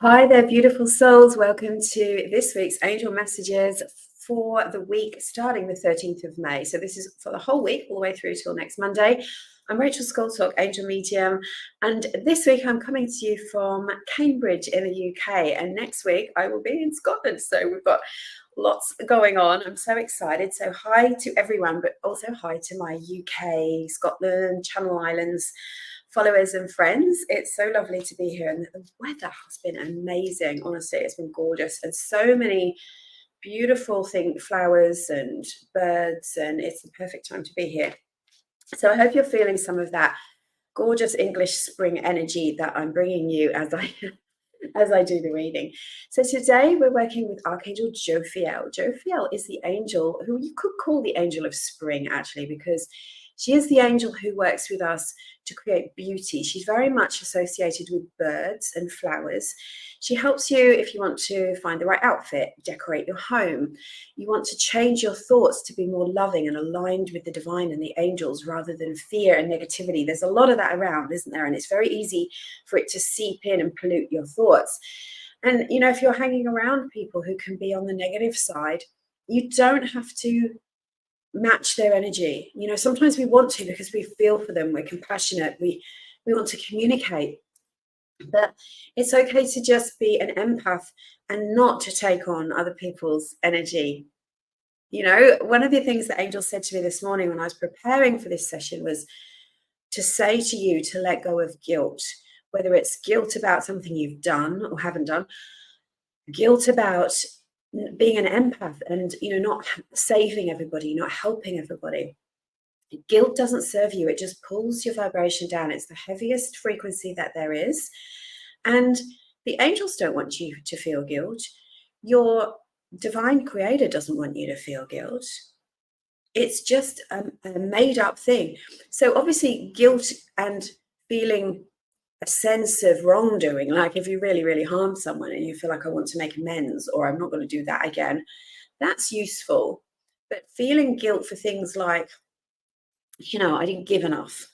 Hi there, beautiful souls. Welcome to this week's Angel Messages for the week starting the 13th of May. So this is for the whole week, all the way through till next Monday. I'm Rachel Scoltock, Angel Medium, and this week I'm coming to you from Cambridge in the UK, and next week I will be in Scotland. So we've got lots going on. I'm so excited. So hi to everyone, but also hi to my UK, Scotland, Channel Islands followers and friends. It's so lovely to be here, and the weather has been amazing. Honestly, it's been gorgeous, and so many beautiful flowers and birds, and it's the perfect time to be here. So I hope you're feeling some of that gorgeous English spring energy that I'm bringing you as I do the reading. So today we're working with Archangel Jophiel. Jophiel is the angel who you could call the angel of spring, actually, because she is the angel who works with us to create beauty. She's very much associated with birds and flowers. She helps you if you want to find the right outfit, decorate your home. You want to change your thoughts to be more loving and aligned with the divine and the angels rather than fear and negativity. There's a lot of that around, isn't there? And it's very easy for it to seep in and pollute your thoughts. And, you know, if you're hanging around people who can be on the negative side, you don't have to match their energy. You know, sometimes we want to because we feel for them, we're compassionate, we want to communicate. But it's okay to just be an empath and not to take on other people's energy. You know, one of the things that Angel said to me this morning when I was preparing for this session was to say to you to let go of guilt, whether it's guilt about something you've done or haven't done, guilt about being an empath and, you know, not saving everybody, not helping everybody. Guilt doesn't serve you. It just pulls your vibration down. It's the heaviest frequency that there is. And the angels don't want you to feel guilt. Your divine creator doesn't want you to feel guilt. It's just a made up thing. So obviously guilt and feeling a sense of wrongdoing, like if you really, really harm someone and you feel like I want to make amends or I'm not going to do that again, that's useful. But feeling guilt for things like, you know, I didn't give enough,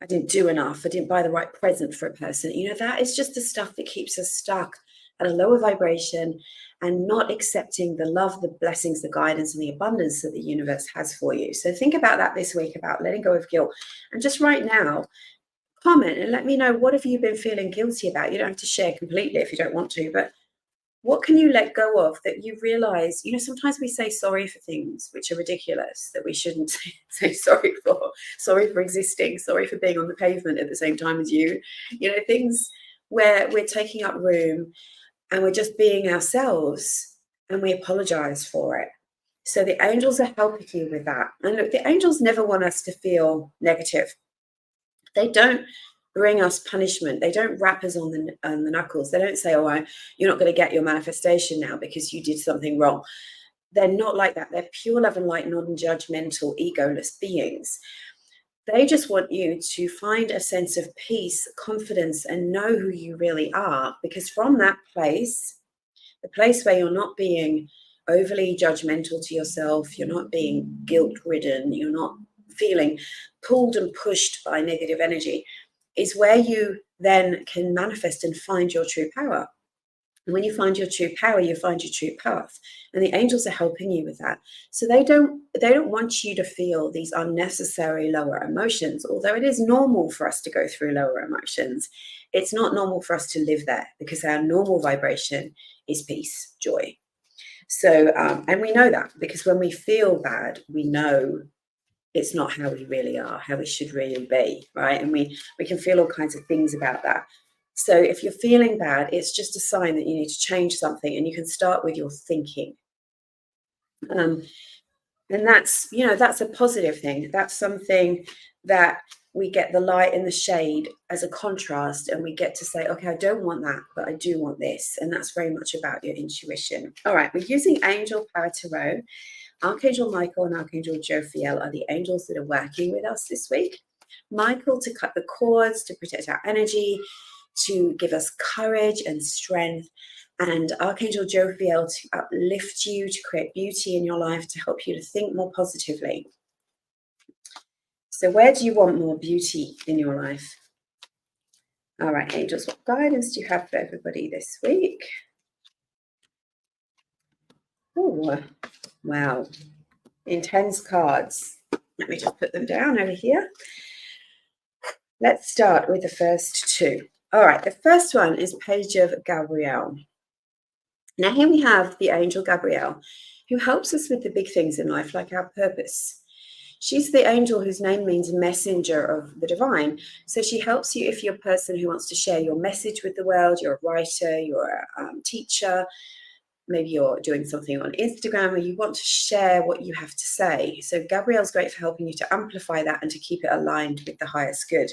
I didn't do enough, I didn't buy the right present for a person, you know, that is just the stuff that keeps us stuck at a lower vibration and not accepting the love, the blessings, the guidance, and the abundance that the universe has for you. So think about that this week, about letting go of guilt. And just right now, comment and let me know, what have you been feeling guilty about? You don't have to share completely if you don't want to, but what can you let go of that you realize? You know, sometimes we say sorry for things which are ridiculous, that we shouldn't say sorry for existing, sorry for being on the pavement at the same time as you know, things where we're taking up room and we're just being ourselves and we apologize for it. So the angels are helping you with that. And look, the angels never want us to feel negative. They don't bring us punishment. They don't rap us on the knuckles. They don't say, oh, you're not going to get your manifestation now because you did something wrong. They're not like that. They're pure love and light, non-judgmental, egoless beings. They just want you to find a sense of peace, confidence, and know who you really are. Because from that place, the place where you're not being overly judgmental to yourself, you're not being guilt-ridden, you're not feeling pulled and pushed by negative energy, is where you then can manifest and find your true power. And when you find your true power, you find your true path. And the angels are helping you with that. So they don't want you to feel these unnecessary lower emotions, although it is normal for us to go through lower emotions. It's not normal for us to live there because our normal vibration is peace, joy. So, and we know that because when we feel bad, we know it's not how we really are, how we should really be, right? And we can feel all kinds of things about that. So if you're feeling bad, it's just a sign that you need to change something, and you can start with your thinking. And that's, you know, that's a positive thing. That's something that we get the light and the shade as a contrast, and we get to say, okay, I don't want that, but I do want this. And that's very much about your intuition. All right, we're using Angel Power Tarot. Archangel Michael and Archangel Jophiel are the angels that are working with us this week. Michael to cut the cords, to protect our energy, to give us courage and strength. And Archangel Jophiel to uplift you, to create beauty in your life, to help you to think more positively. So where do you want more beauty in your life? All right, angels, what guidance do you have for everybody this week? Oh, wow. Intense cards. Let me just put them down over here. Let's start with the first two. All right, the first one is Page of Gabrielle. Now, here we have the angel Gabrielle, who helps us with the big things in life, like our purpose. She's the angel whose name means messenger of the divine. So she helps you if you're a person who wants to share your message with the world, you're a writer, you're a teacher, maybe you're doing something on Instagram or you want to share what you have to say. So Gabrielle's great for helping you to amplify that and to keep it aligned with the highest good.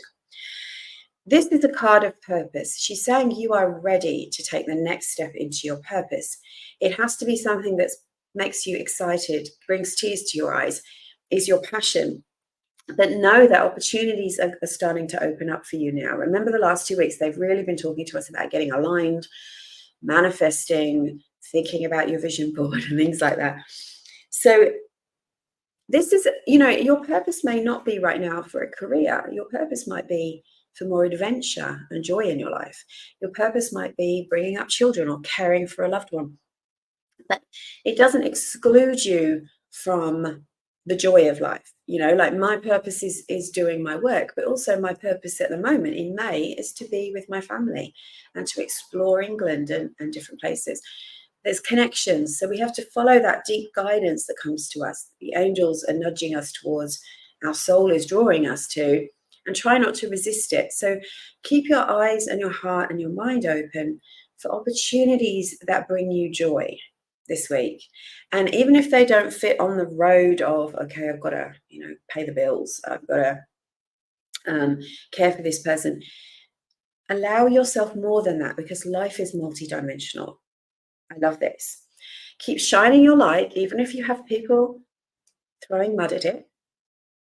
This is a card of purpose. She's saying you are ready to take the next step into your purpose. It has to be something that makes you excited, brings tears to your eyes, is your passion. But know that opportunities are starting to open up for you now. Remember the last 2 weeks, they've really been talking to us about getting aligned, manifesting, thinking about your vision board and things like that. So this is, your purpose may not be right now for a career. Your purpose might be for more adventure and joy in your life. Your purpose might be bringing up children or caring for a loved one. But it doesn't exclude you from the joy of life. Like my purpose is doing my work, but also my purpose at the moment in May is to be with my family and to explore England and different places. There's connections. So we have to follow that deep guidance that comes to us. The angels are nudging us towards, our soul is drawing us to, and try not to resist it. So keep your eyes and your heart and your mind open for opportunities that bring you joy this week. And even if they don't fit on the road of, okay, I've got to, pay the bills, I've got to care for this person, allow yourself more than that, because life is multidimensional. I love this. Keep shining your light, even if you have people throwing mud at it.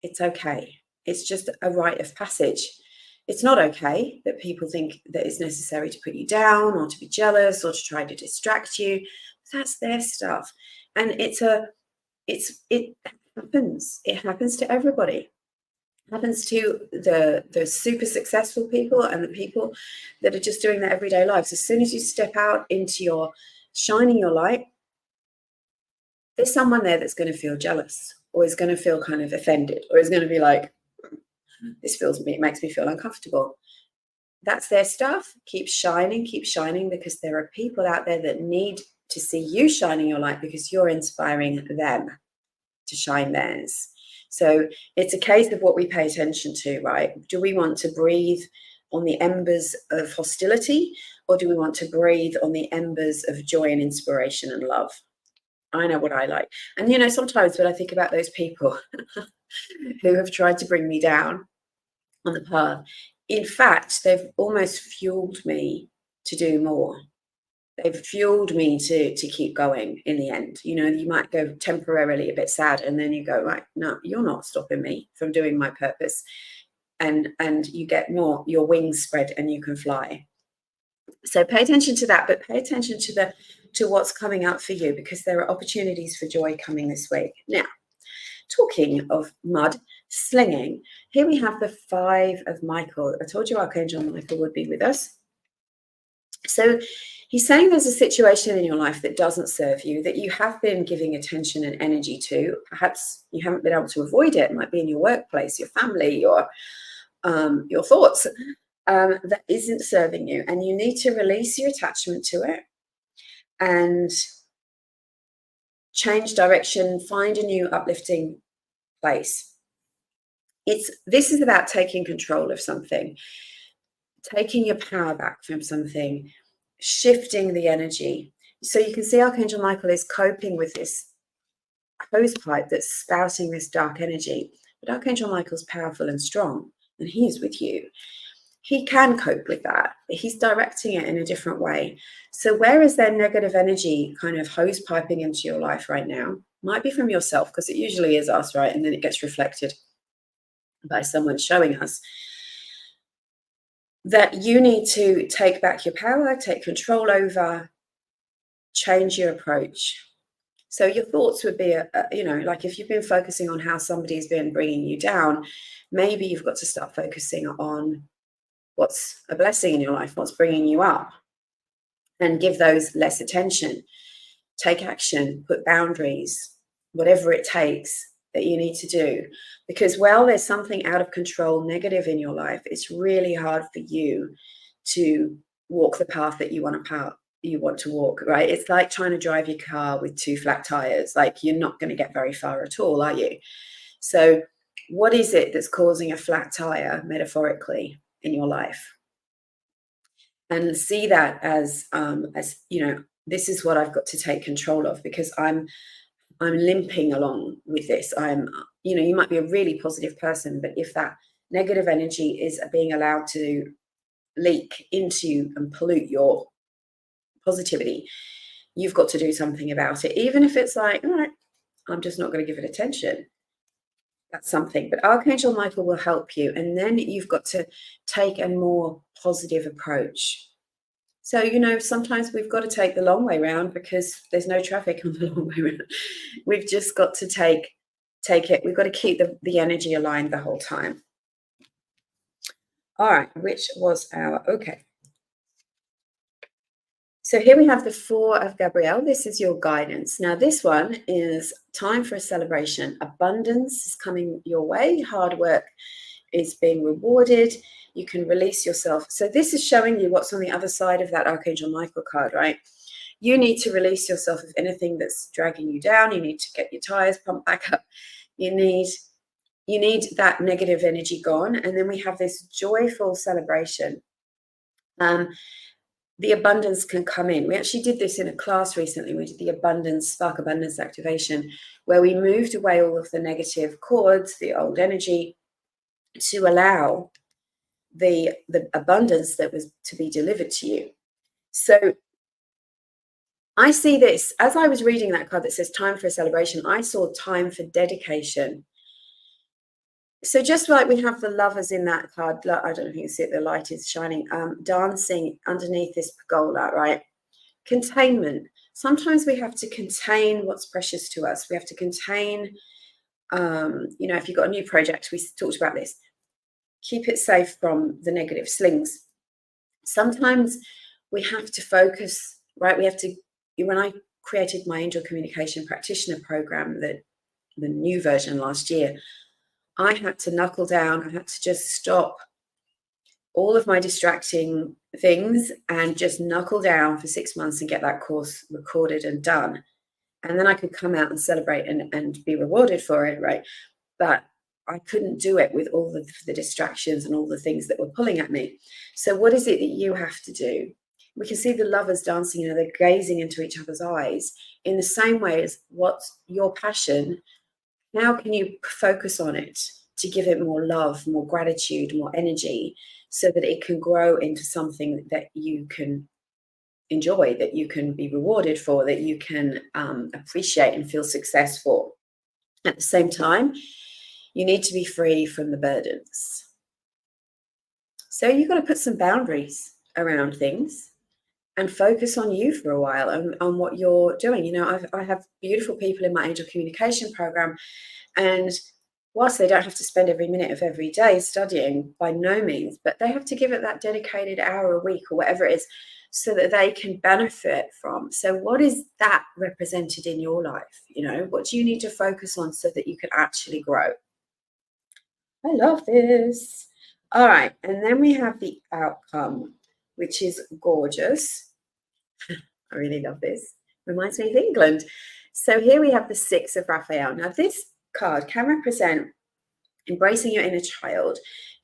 It's okay. It's just a rite of passage. It's not okay that people think that it's necessary to put you down or to be jealous or to try to distract you. That's their stuff. And it happens. It happens to everybody. It happens to the super successful people and the people that are just doing their everyday lives. As soon as you step out into your shining your light, there's someone there that's going to feel jealous or is going to feel kind of offended or is going to be like, it makes me feel uncomfortable. That's their stuff. Keep shining, because there are people out there that need to see you shining your light because you're inspiring them to shine theirs. So it's a case of what we pay attention to, right? Do we want to breathe on the embers of hostility, or do we want to breathe on the embers of joy and inspiration and love? I know what I like. And sometimes when I think about those people who have tried to bring me down on the path, in fact, they've almost fueled me to do more. They've fueled me to keep going in the end. You might go temporarily a bit sad and then you go, right, no, you're not stopping me from doing my purpose. And you get more, your wings spread and you can fly. So pay attention to that, but pay attention to what's coming up for you, because there are opportunities for joy coming this week. Now, talking of mud slinging, here we have the 5 of Michael. I told you Archangel Michael would be with us. So he's saying there's a situation in your life that doesn't serve you, that you have been giving attention and energy to. Perhaps you haven't been able to avoid it. It might be in your workplace, your family, your thoughts, that isn't serving you. And you need to release your attachment to it and change direction, find a new uplifting place. This is about taking control of something, taking your power back from something, shifting the energy. So you can see Archangel Michael is coping with this hose pipe that's spouting this dark energy. But Archangel Michael's powerful and strong, and he is with you. He can cope with that, but he's directing it in a different way. So where is there negative energy kind of hose piping into your life right now? Might be from yourself, because it usually is us, right? And then it gets reflected by someone showing us that you need to take back your power, take control over, change your approach. So your thoughts would be, like if you've been focusing on how somebody's been bringing you down, maybe you've got to start focusing on what's a blessing in your life, what's bringing you up, and give those less attention. Take action, put boundaries, whatever it takes that you need to do. Because while there's something out of control, negative in your life, it's really hard for you to walk the path that you want to walk, right? It's like trying to drive your car with 2 flat tires. Like, you're not going to get very far at all, are you? So what is it that's causing a flat tire, metaphorically, in your life? And see that as this is what I've got to take control of, because I'm limping along with this. You might be a really positive person, but if that negative energy is being allowed to leak into and pollute your positivity, you've got to do something about it, even if it's like, all right, I'm just not going to give it attention. That's something. But Archangel Michael will help you, and then you've got to take a more positive approach. So, sometimes we've got to take the long way round because there's no traffic on the long way round. We've just got to take it. We've got to keep the energy aligned the whole time. All right, which was okay. So here we have the 4 of Gabrielle. This is your guidance. Now, this one is time for a celebration. Abundance is coming your way. Hard work is being rewarded. You can release yourself. So this is showing you what's on the other side of that Archangel Michael card, right? You need to release yourself of anything that's dragging you down. You need to get your tires pumped back up. You need that negative energy gone. And then we have this joyful celebration. The abundance can come in. We actually did this in a class recently. We did the spark abundance activation, where we moved away all of the negative cords, the old energy, to allow the abundance that was to be delivered to you. So I see this, as I was reading that card that says time for a celebration, I saw time for dedication. So just like we have the lovers in that card, I don't know if you can see it, the light is shining, dancing underneath this pergola, right? Containment. Sometimes we have to contain what's precious to us. We have to contain, if you've got a new project, we talked about this, keep it safe from the negative slings. Sometimes we have to focus, right? When I created my Angel Communication Practitioner program, the new version last year, I had to knuckle down. I had to just stop all of my distracting things and just knuckle down for 6 months and get that course recorded and done. And then I could come out and celebrate and be rewarded for it, right? But I couldn't do it with all the distractions and all the things that were pulling at me. So what is it that you have to do? We can see the lovers dancing, they're gazing into each other's eyes in the same way as what's your passion. How can you focus on it to give it more love, more gratitude, more energy, so that it can grow into something that you can enjoy, that you can be rewarded for, that you can appreciate and feel successful. At the same time, you need to be free from the burdens. So you've got to put some boundaries around things and focus on you for a while and on what you're doing. I have beautiful people in my Angel Communication program, and whilst they don't have to spend every minute of every day studying, by no means, but they have to give it that dedicated hour a week or whatever it is, so that they can benefit from. So what is that represented in your life? What do you need to focus on so that you can actually grow? I love this. All right, and then we have the outcome, which is gorgeous. I really love this. Reminds me of England. So here we have the 6 of Raphael. Now this card can represent embracing your inner child,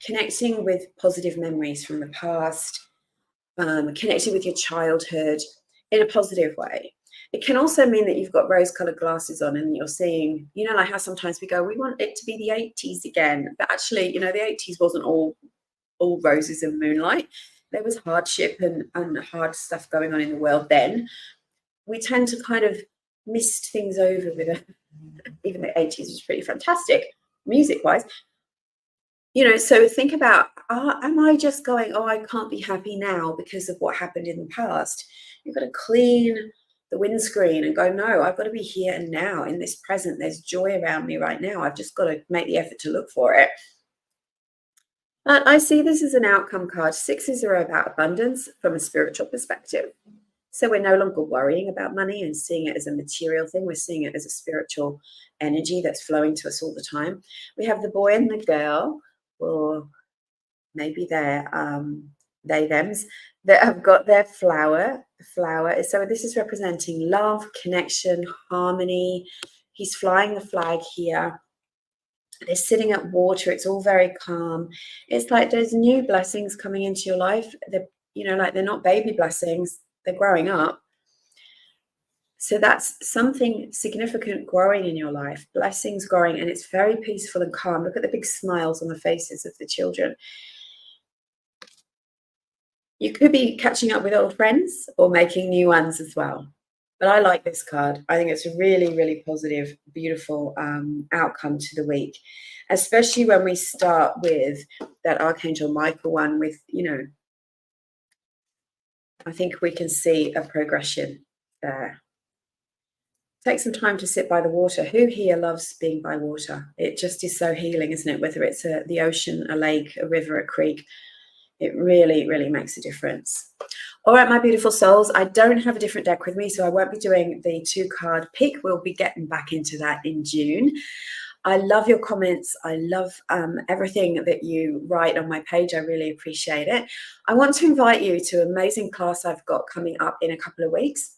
connecting with positive memories from the past, connecting with your childhood in a positive way. It can also mean that you've got rose-colored glasses on and you're seeing, like how sometimes we go, we want it to be the 80s again. But actually, the 80s wasn't all roses and moonlight. There was hardship and hard stuff going on in the world then. We tend to kind of mist things over with even the 80s was pretty fantastic music-wise. So think about, am I just going, I can't be happy now because of what happened in the past? You've got to clean the windscreen and go, no, I've got to be here and now in this present. There's joy around me right now. I've just got to make the effort to look for it. I see this as an outcome card. Sixes are about abundance from a spiritual perspective. So we're no longer worrying about money and seeing it as a material thing. We're seeing it as a spiritual energy that's flowing to us all the time. We have the boy and the girl, or maybe they're they thems, that have got their flower. The flower. So this is representing love, connection, harmony. He's flying the flag here. They're sitting at water. It's all very calm. It's like there's new blessings coming into your life. They're, like they're not baby blessings. They're growing up. So that's something significant growing in your life, blessings growing, and it's very peaceful and calm. Look at the big smiles on the faces of the children. You could be catching up with old friends or making new ones as well. But I like this card. I think it's a really, really positive, beautiful outcome to the week, especially when we start with that Archangel Michael one with, I think we can see a progression there. Take some time to sit by the water. Who here loves being by water? It just is so healing, isn't it? Whether it's the ocean, a lake, a river, a creek, it really, really makes a difference. All right, my beautiful souls, I don't have a different deck with me, so I won't be doing the 2-card pick. We'll be getting back into that in June. I love your comments. I love everything that you write on my page. I really appreciate it. I want to invite you to an amazing class I've got coming up in a couple of weeks,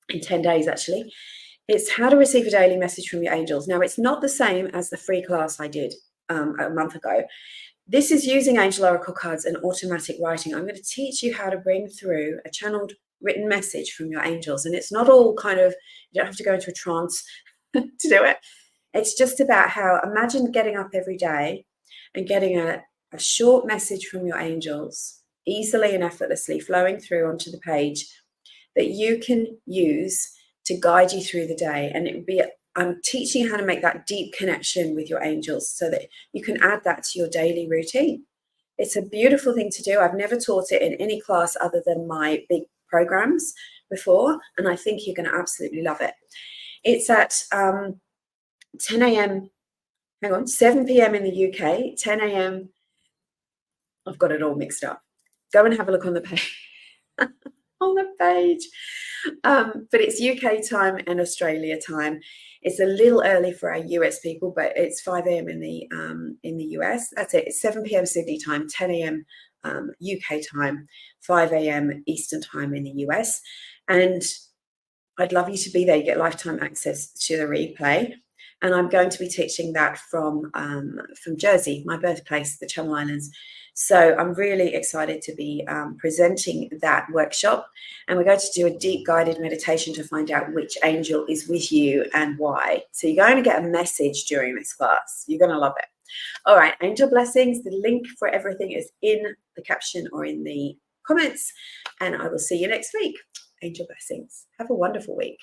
in 10 days actually. It's how to receive a daily message from your angels. Now, it's not the same as the free class I did a month ago. This is using angel oracle cards and automatic writing. I'm going to teach you how to bring through a channeled written message from your angels. And it's not all kind of, you don't have to go into a trance to do it. It's just about how, imagine getting up every day and getting a short message from your angels, easily and effortlessly flowing through onto the page that you can use to guide you through the day. And it would be, I'm teaching you how to make that deep connection with your angels so that you can add that to your daily routine. It's a beautiful thing to do. I've never taught it in any class other than my big programs before, and I think you're going to absolutely love it. It's at 10 a.m. Hang on, 7 p.m. in the UK, 10 a.m. I've got it all mixed up. Go and have a look on the page. On the page. But it's UK time and Australia time. It's a little early for our US people, but it's 5 a.m. in the US. That's it. It's 7 p.m. Sydney time, 10 a.m. UK time, 5 a.m. Eastern time in the US. And I'd love you to be there. You get lifetime access to the replay. And I'm going to be teaching that from Jersey, my birthplace, the Channel Islands. So I'm really excited to be presenting that workshop. And we're going to do a deep guided meditation to find out which angel is with you and why. So you're going to get a message during this class. You're going to love it. All right, angel blessings. The link for everything is in the caption or in the comments. And I will see you next week. Angel blessings. Have a wonderful week.